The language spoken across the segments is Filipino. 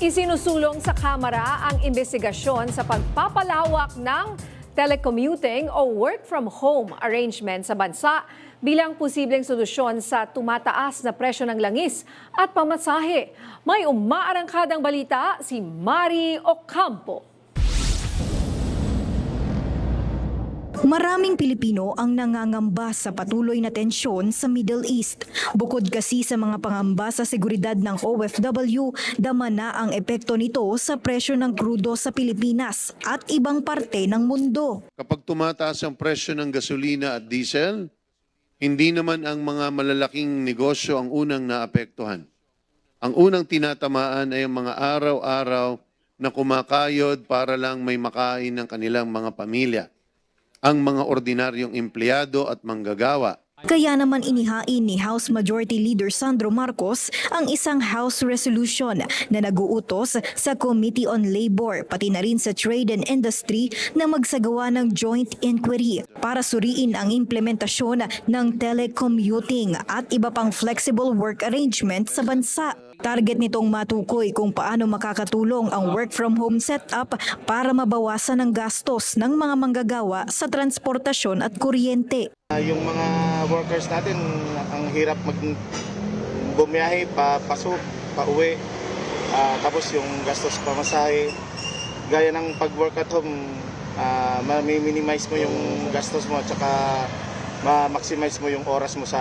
Isinusulong sa Kamara ang investigasyon sa pagpapalawak ng telecommuting o work from home arrangement sa bansa bilang posibleng solusyon sa tumataas na presyo ng langis at pamasahe. May umaarangkadang balita si Mari Ocampo. Maraming Pilipino ang nangangamba sa patuloy na tensyon sa Middle East. Bukod kasi sa mga pangamba sa seguridad ng OFW, dama na ang epekto nito sa presyo ng krudo sa Pilipinas at ibang parte ng mundo. Kapag tumataas ang presyo ng gasolina at diesel, hindi naman ang mga malalaking negosyo ang unang naapektuhan. Ang unang tinatamaan ay ang mga araw-araw na kumakayod para lang may makain ng kanilang mga pamilya. Ang mga ordinaryong empleyado at manggagawa. Kaya naman inihain ni House Majority Leader Sandro Marcos ang isang House Resolution na nag-uutos sa Committee on Labor pati na rin sa Trade and Industry na magsagawa ng joint inquiry para suriin ang implementasyon ng telecommuting at iba pang flexible work arrangement sa bansa. Target nitong matukoy kung paano makakatulong ang work from home setup para mabawasan ang gastos ng mga manggagawa sa transportasyon at kuryente. Yung mga workers natin, ang hirap bumiyahe, papasok, pauwi, tapos yung gastos pamasahe. Gaya ng pag-work at home, ma-minimize mo yung gastos mo at saka ma-maximize mo yung oras mo sa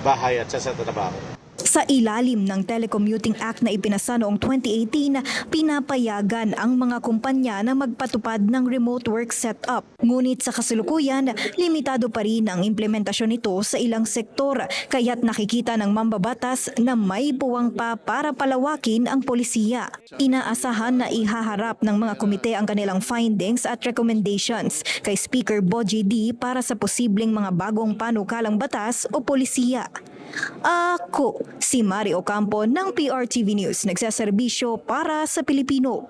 bahay at sa trabaho. Sa ilalim ng Telecommuting Act na ipinasa noong 2018, pinapayagan ang mga kumpanya na magpatupad ng remote work setup. Ngunit sa kasalukuyan, limitado pa rin ang implementasyon nito sa ilang sektor, kaya't nakikita ng mambabatas na may puwang pa para palawakin ang polisiya. Inaasahan na ihaharap ng mga komite ang kanilang findings at recommendations kay Speaker Bogie D para sa posibleng mga bagong panukalang batas o polisiya. Ako, si Mari Ocampo ng PRTV News, nagsaserbisyo para sa Pilipino.